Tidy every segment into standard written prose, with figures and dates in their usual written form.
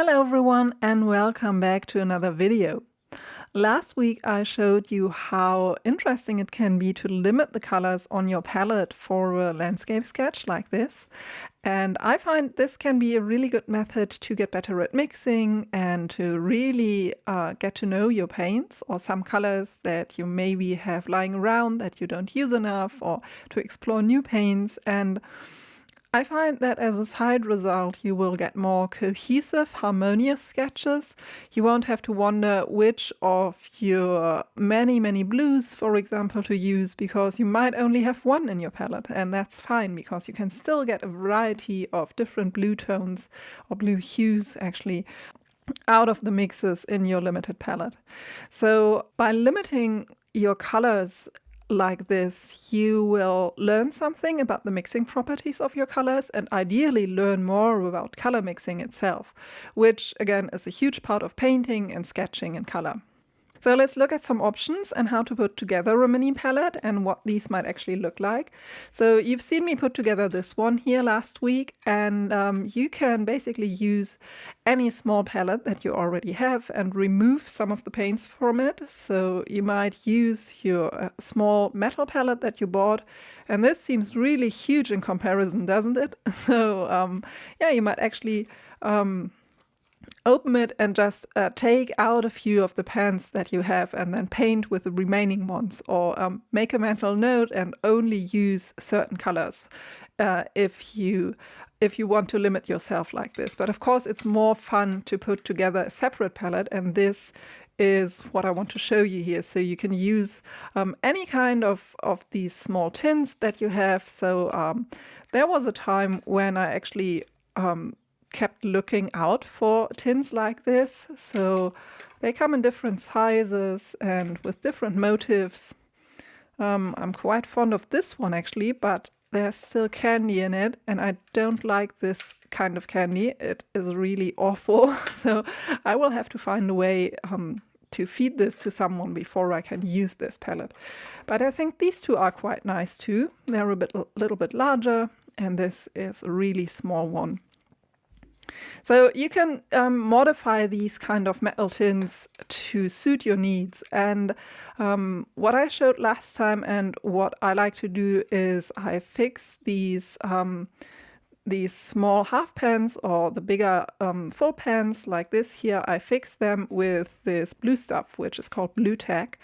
Hello everyone and welcome back to another video. Last week I showed you how interesting it can be to limit the colors on your palette for a landscape sketch like this. And I find this can be a really good method to get better at mixing and to really get to know your paints or some colors that you maybe have lying around that you don't use enough, or to explore new paints. And I find that as a side result, you will get more cohesive, harmonious sketches. You won't have to wonder which of your many blues, for example, to use, because you might only have one in your palette, and that's fine because you can still get a variety of different blue tones, or blue hues actually, out of the mixes in your limited palette. So by limiting your colors like this, you will learn something about the mixing properties of your colors and ideally learn more about color mixing itself, which again is a huge part of painting and sketching in color. So let's look at some options and how to put together a mini palette and what these might actually look like. So you've seen me put together this one here last week, and you can basically use any small palette that you already have and remove some of the paints from it. So you might use your small metal palette that you bought, and this seems really huge in comparison, doesn't it? So yeah, you might actually open it and just take out a few of the pans that you have and then paint with the remaining ones, or make a mental note and only use certain colors if you want to limit yourself like this. But of course it's more fun to put together a separate palette, and this is what I want to show you here. So you can use any kind of these small tins that you have. So there was a time when I actually kept looking out for tins like this. So they come in different sizes and with different motifs. I'm quite fond of this one actually, but there's still candy in it, and I don't like this kind of candy. It is really awful. So I will have to find a way to feed this to someone before I can use this palette. But I think these two are quite nice too. They're a little bit larger, and this is a really small one. So you can modify these kind of metal tins to suit your needs. And what I showed last time and what I like to do is I fix these small half pans, or the bigger full pans like this here. I fix them with this blue stuff, which is called blue tack.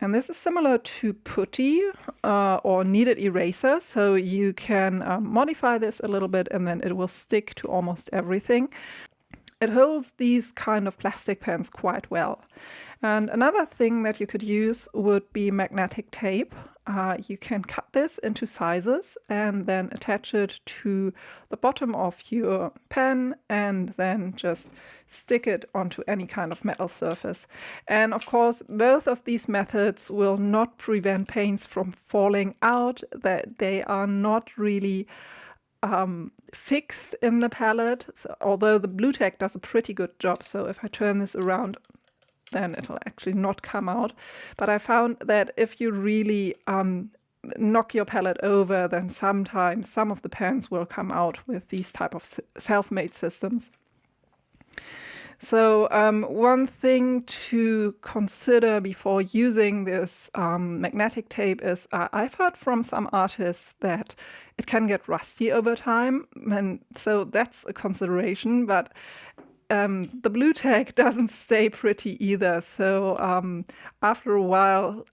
And this is similar to putty or kneaded eraser. So you can modify this a little bit and then it will stick to almost everything. It holds these kind of plastic pans quite well. And another thing that you could use would be magnetic tape. You can cut this into sizes and then attach it to the bottom of your pen and then just stick it onto any kind of metal surface. And of course, both of these methods will not prevent paints from falling out, that they are not really fixed in the palette. So, although the blue tack does a pretty good job. So if I turn this around, then it'll actually not come out. But I found that if you really knock your palette over, then sometimes some of the pans will come out with these type of self-made systems. So one thing to consider before using this magnetic tape is I've heard from some artists that it can get rusty over time, and so that's a consideration. But the blue tack doesn't stay pretty either. So after a while,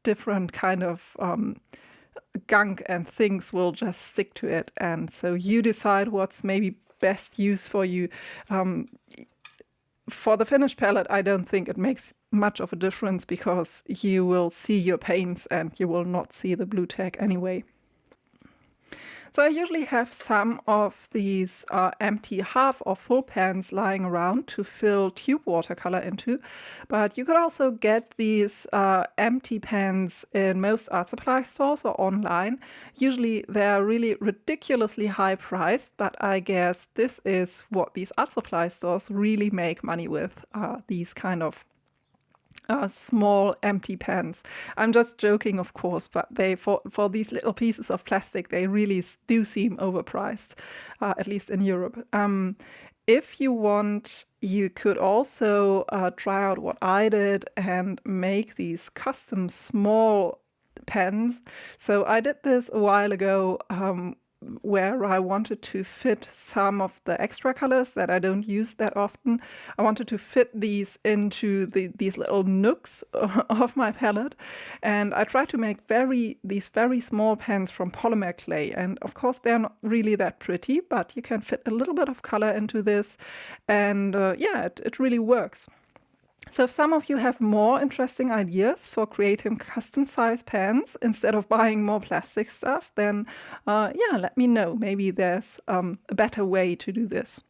different kind of gunk and things will just stick to it. And so you decide what's maybe best use for you. For the finished palette, I don't think it makes much of a difference because you will see your paints and you will not see the blue tack anyway. So I usually have some of these empty half or full pans lying around to fill tube watercolor into, but you could also get these empty pans in most art supply stores or online. Usually they're really ridiculously high priced, but I guess this is what these art supply stores really make money with, these kind of small empty pans. I'm just joking, of course, but they for these little pieces of plastic, they really do seem overpriced, at least in Europe. if you want, you could also try out what I did and make these custom small pens. So I did this a while ago where I wanted to fit some of the extra colors that I don't use that often. I wanted to fit these into these little nooks of my palette, and I tried to make these very small pens from polymer clay. And of course they're not really that pretty, but you can fit a little bit of color into this, and yeah, it really works. So if some of you have more interesting ideas for creating custom size pens instead of buying more plastic stuff, then yeah, let me know. Maybe there's a better way to do this.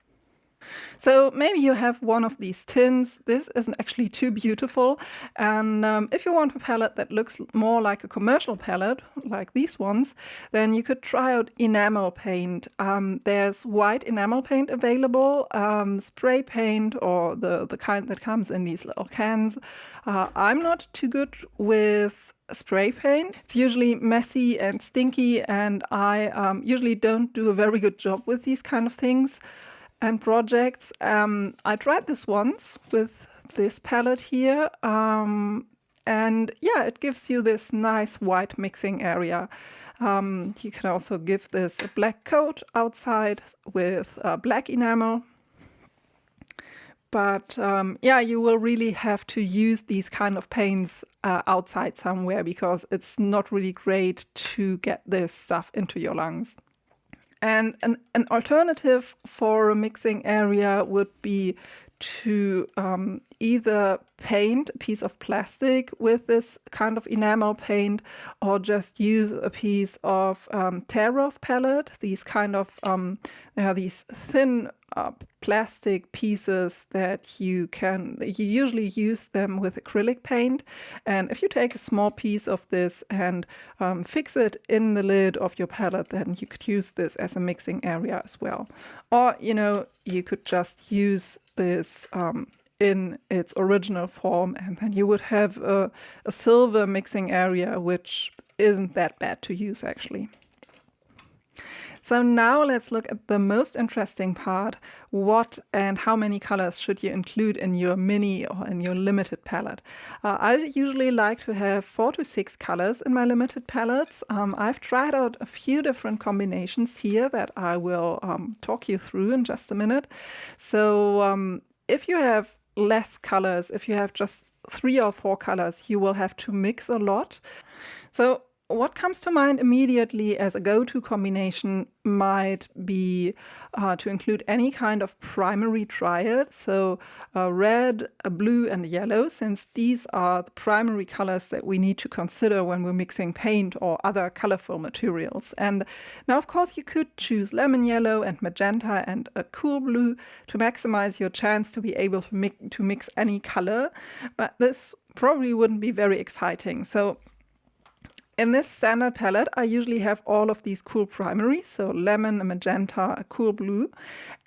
So maybe you have one of these tins. This isn't actually too beautiful. And if you want a palette that looks more like a commercial palette, like these ones, then you could try out enamel paint. There's white enamel paint available, spray paint, or the kind that comes in these little cans. I'm not too good with spray paint. It's usually messy and stinky, and I usually don't do a very good job with these kind of things and projects. I tried this once with this palette here, and yeah, it gives you this nice white mixing area. You can also give this a black coat outside with black enamel. But yeah, you will really have to use these kind of paints outside somewhere, because it's not really great to get this stuff into your lungs. And an alternative for a mixing area would be to either paint a piece of plastic with this kind of enamel paint, or just use a piece of tear-off palette, these kind of these thin plastic pieces that you usually use them with acrylic paint. And if you take a small piece of this and fix it in the lid of your palette, then you could use this as a mixing area as well. Or, you know, you could just use this in its original form, and then you would have a silver mixing area, which isn't that bad to use actually. So now let's look at the most interesting part. What and how many colors should you include in your mini or in your limited palette? I usually like to have 4 to 6 colors in my limited palettes. I've tried out a few different combinations here that I will talk you through in just a minute. So if you have less colors, if you have just 3 or 4 colors, you will have to mix a lot. So what comes to mind immediately as a go-to combination might be to include any kind of primary triad, so a red, a blue, and a yellow, since these are the primary colors that we need to consider when we're mixing paint or other colorful materials. And now, of course, you could choose lemon yellow and magenta and a cool blue to maximize your chance to be able to mix any color, but this probably wouldn't be very exciting. So in this standard palette, I usually have all of these cool primaries, so lemon, a magenta, a cool blue,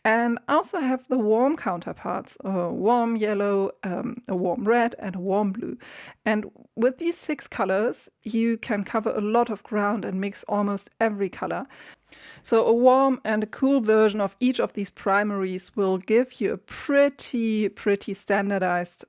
and I also have the warm counterparts, a warm yellow, a warm red, and a warm blue. And with these 6 colors, you can cover a lot of ground and mix almost every color. So a warm and a cool version of each of these primaries will give you a pretty standardized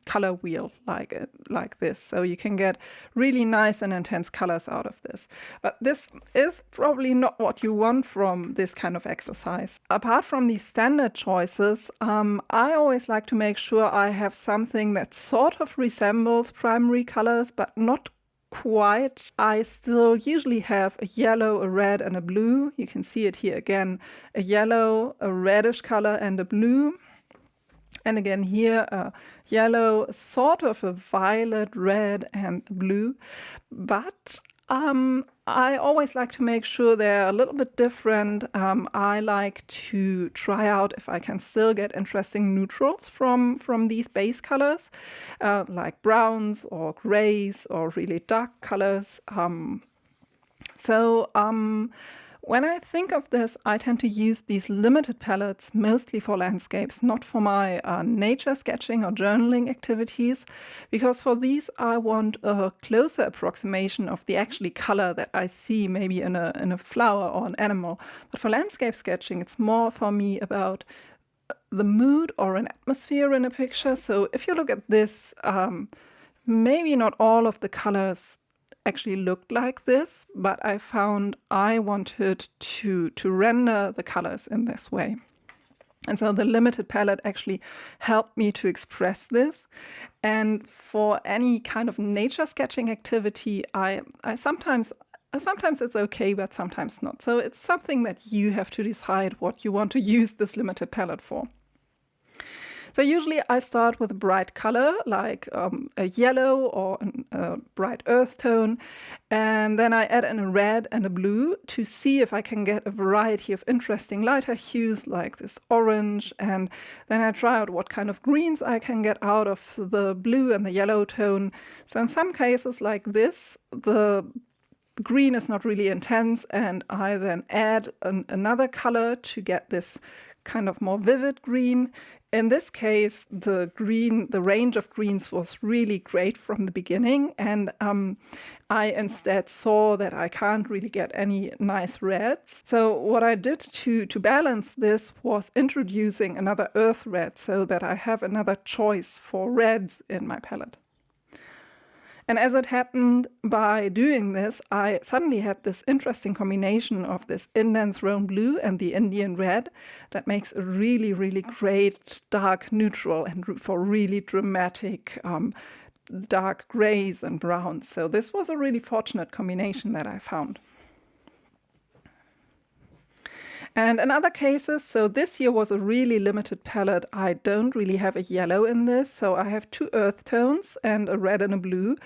color wheel like this. So you can get really nice and intense colors out of this. But this is probably not what you want from this kind of exercise. Apart from these standard choices, I always like to make sure I have something that sort of resembles primary colors, but not quite. I still usually have a yellow, a red, and a blue. You can see it here again, a yellow, a reddish color, and a blue. And again here, a yellow, sort of a violet, red, and blue. But I always like to make sure they're a little bit different. I like to try out if I can still get interesting neutrals from these base colors, like browns or grays or really dark colors. When I think of this, I tend to use these limited palettes mostly for landscapes, not for my nature sketching or journaling activities, because for these I want a closer approximation of the actually color that I see maybe in a flower or an animal. But for landscape sketching, it's more for me about the mood or an atmosphere in a picture. So if you look at this, maybe not all of the colors actually looked like this, but I found I wanted to render the colors in this way. And so the limited palette actually helped me to express this. And for any kind of nature sketching activity, I sometimes it's okay, but sometimes not. So it's something that you have to decide what you want to use this limited palette for. So usually I start with a bright color, like a yellow or a bright earth tone, and then I add in a red and a blue to see if I can get a variety of interesting lighter hues like this orange, and then I try out what kind of greens I can get out of the blue and the yellow tone. So in some cases like this, the green is not really intense, and I then add another color to get this kind of more vivid green. In this case, the range of greens was really great from the beginning, and I instead saw that I can't really get any nice reds. So what I did to balance this was introducing another earth red so that I have another choice for reds in my palette. And as it happened, by doing this, I suddenly had this interesting combination of this Indance Roan Blue and the Indian Red that makes a really, really great dark neutral and for really dramatic dark grays and browns. So this was a really fortunate combination that I found. And in other cases, so this here was a really limited palette. I don't really have a yellow in this, so I have two earth tones and a red and a blue,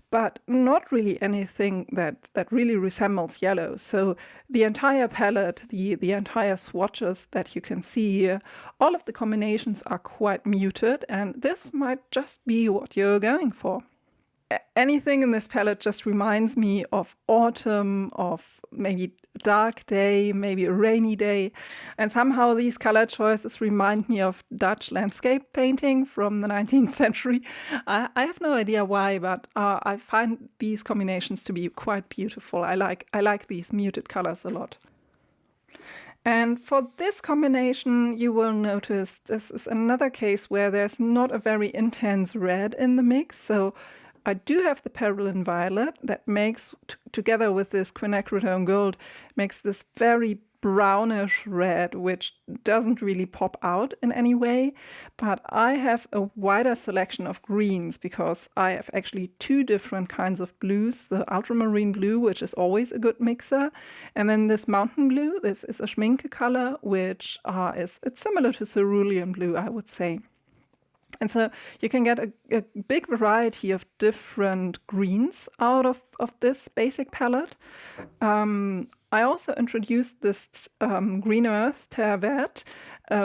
but not really anything that really resembles yellow. So the entire palette, the entire swatches that you can see here, all of the combinations are quite muted, and this might just be what you're going for. Anything in this palette just reminds me of autumn, of maybe a dark day, maybe a rainy day. And somehow these color choices remind me of Dutch landscape painting from the 19th century. I have no idea why, but I find these combinations to be quite beautiful. I like these muted colors a lot. And for this combination, you will notice this is another case where there's not a very intense red in the mix. So I do have the Perylene Violet that makes, together with this quinacridone gold, makes this very brownish red, which doesn't really pop out in any way. But I have a wider selection of greens because I have actually two different kinds of blues. The ultramarine blue, which is always a good mixer, and then this mountain blue. This is a schminke color, which it's similar to cerulean blue, I would say. And so you can get a big variety of different greens out of this basic palette. I also introduced this Green Earth Terre Verte,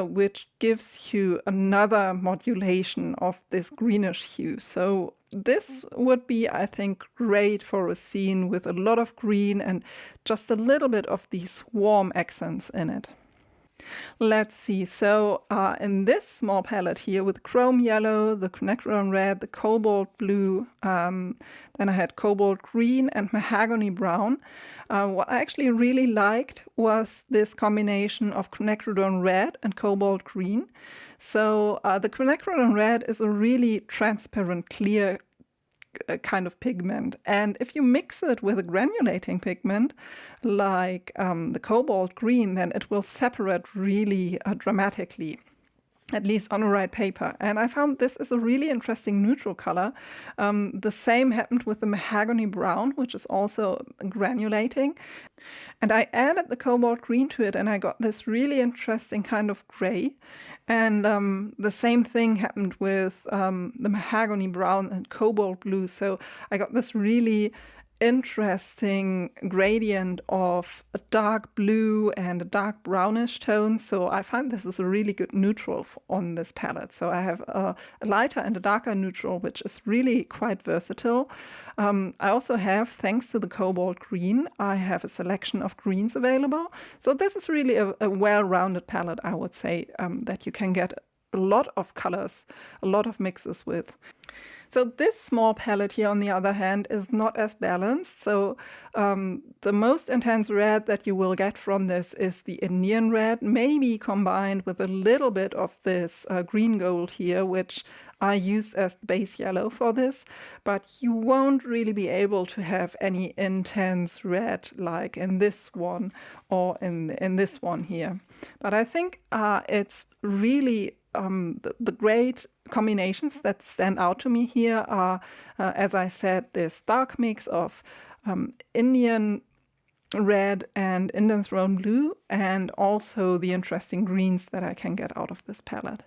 which gives you another modulation of this greenish hue. So this would be, I think, great for a scene with a lot of green and just a little bit of these warm accents in it. Let's see, so in this small palette here with chrome yellow, the quinacridone red, the cobalt blue, then I had cobalt green and mahogany brown. What I actually really liked was this combination of quinacridone red and cobalt green. So the quinacridone red is a really transparent, clear kind of pigment, and if you mix it with a granulating pigment like the cobalt green, then it will separate really dramatically, at least on a right paper. And I found this is a really interesting neutral color. The same happened with the mahogany brown, which is also granulating. And I added the cobalt green to it, and I got this really interesting kind of gray. And the same thing happened with the mahogany brown and cobalt blue. So I got this really interesting gradient of a dark blue and a dark brownish tone. So I find this is a really good neutral on this palette. So I have a lighter and a darker neutral, which is really quite versatile. I also have, thanks to the cobalt green, I have a selection of greens available. So this is really a well-rounded palette, I would say, that you can get a lot of colors, a lot of mixes with. So this small palette here, on the other hand, is not as balanced. So the most intense red that you will get from this is the Indian red, maybe combined with a little bit of this green gold here, which I used as the base yellow for this. But you won't really be able to have any intense red like in this one or in this one here. But I think it's really the great combinations that stand out to me here are, as I said, this dark mix of Indian red and Indian throne blue, and also the interesting greens that I can get out of this palette.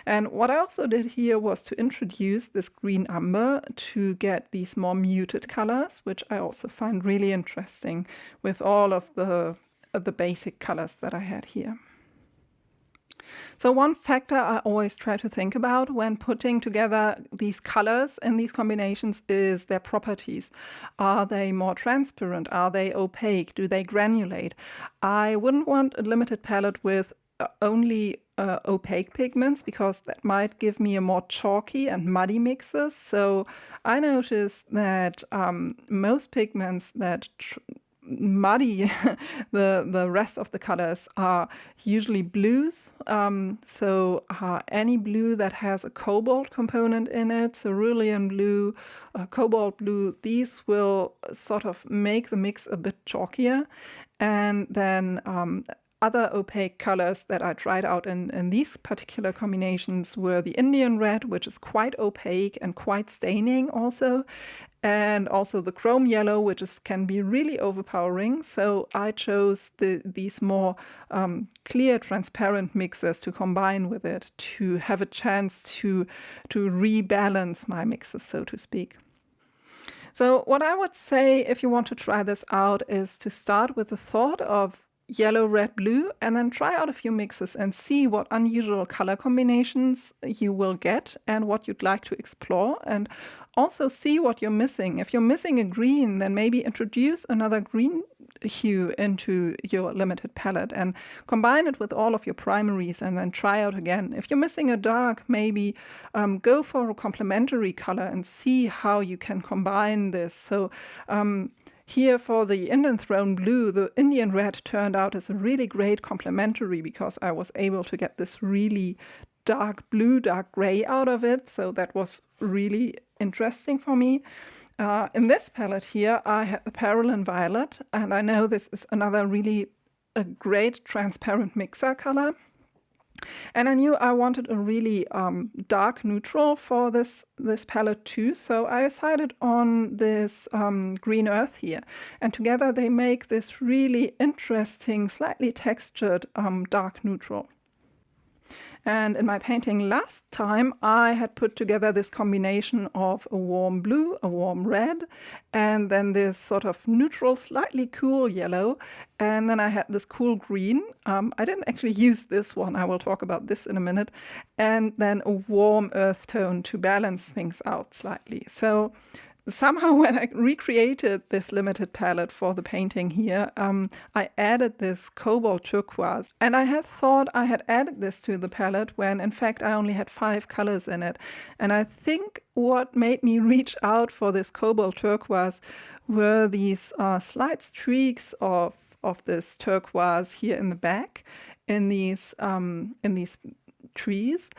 And what I also did here was to introduce this green umber to get these more muted colors, which I also find really interesting with all of the basic colors that I had here. So one factor I always try to think about when putting together these colors and these combinations is their properties. Are they more transparent? Are they opaque? Do they granulate? I wouldn't want a limited palette with only opaque pigments, because that might give me a more chalky and muddy mixes. So I noticed that most pigments that muddy the rest of the colors are usually blues. So any blue that has a cobalt component in it, cerulean blue, cobalt blue, these will sort of make the mix a bit chalkier. And then other opaque colors that I tried out in these particular combinations were the Indian red, which is quite opaque and quite staining also, and also the chrome yellow, which can be really overpowering. So I chose these more clear, transparent mixes to combine with it to have a chance to rebalance my mixes, so to speak. So what I would say if you want to try this out is to start with the thought of yellow, red, blue, and then try out a few mixes and see what unusual color combinations you will get and what you'd like to explore, and also see what you're missing. If you're missing a green, then maybe introduce another green hue into your limited palette and combine it with all of your primaries and then try out again. If you're missing a dark, maybe go for a complementary color and see how you can combine this. So here for the Indian throne blue, the Indian red turned out as a really great complementary because I was able to get this really dark blue, dark gray out of it. So that was really interesting for me. In this palette here, I had the Parylene Violet, and I know this is another really a great transparent mixer color. And I knew I wanted a really dark neutral for this palette too, so I decided on this green earth here. And together they make this really interesting, slightly textured dark neutral. And in my painting last time, I had put together this combination of a warm blue, a warm red, and then this sort of neutral, slightly cool yellow. And then I had this cool green. I didn't actually use this one. I will talk about this in a minute. And then a warm earth tone to balance things out slightly. So somehow when I recreated this limited palette for the painting here, I added this cobalt turquoise. And I had thought I had added this to the palette when in fact I only had 5 colors in it. And I think what made me reach out for this cobalt turquoise were these slight streaks of this turquoise here in the back in these trees.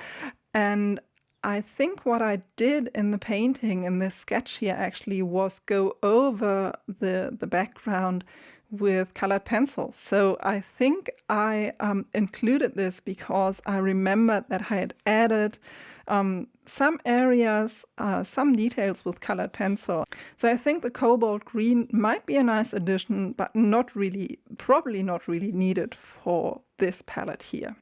And I think what I did in the painting, in this sketch here actually, was go over the background with colored pencils. So I think I included this because I remembered that I had added some areas, some details with colored pencil. So I think the cobalt green might be a nice addition, but probably not really needed for this palette here.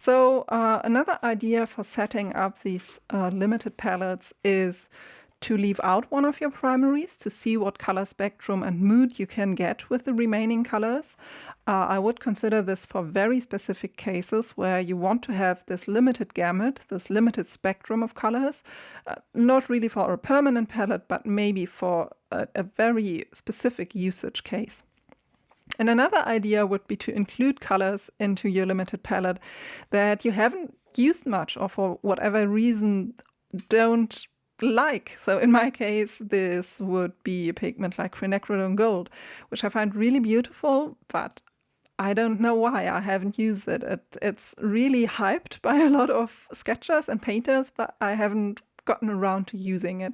So another idea for setting up these limited palettes is to leave out one of your primaries to see what color spectrum and mood you can get with the remaining colors. I would consider this for very specific cases where you want to have this limited gamut, this limited spectrum of colors, not really for a permanent palette, but maybe for a very specific usage case. And another idea would be to include colors into your limited palette that you haven't used much, or for whatever reason don't like. So in my case, this would be a pigment like quinacridone gold, which I find really beautiful, but I don't know why I haven't used it. It's really hyped by a lot of sketchers and painters, but I haven't gotten around to using it.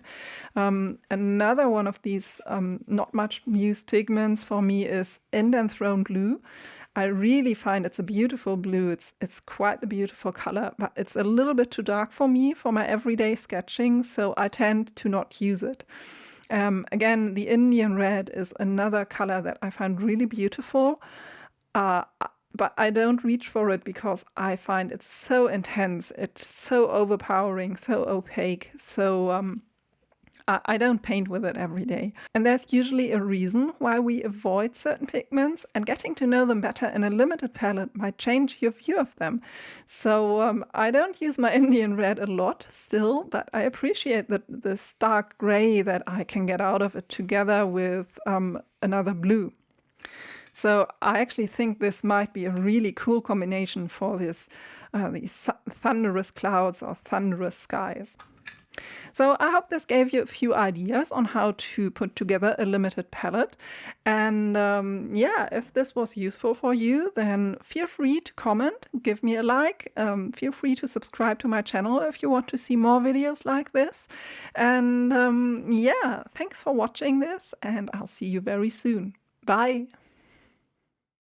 Another one of these not much used pigments for me is Indent Throne Blue. I really find it's a beautiful blue. It's quite the beautiful color, but it's a little bit too dark for me for my everyday sketching, so I tend to not use it. Again, the Indian red is another color that I find really beautiful, but I don't reach for it because I find it so intense. It's so overpowering, so opaque, so I don't paint with it every day. And there's usually a reason why we avoid certain pigments, and getting to know them better in a limited palette might change your view of them. So I don't use my Indian red a lot still, but I appreciate the stark gray that I can get out of it together with another blue. So I actually think this might be a really cool combination for these thunderous clouds or thunderous skies. So I hope this gave you a few ideas on how to put together a limited palette. And yeah, if this was useful for you, then feel free to comment, give me a like, feel free to subscribe to my channel if you want to see more videos like this. And yeah, thanks for watching this, and I'll see you very soon. Bye!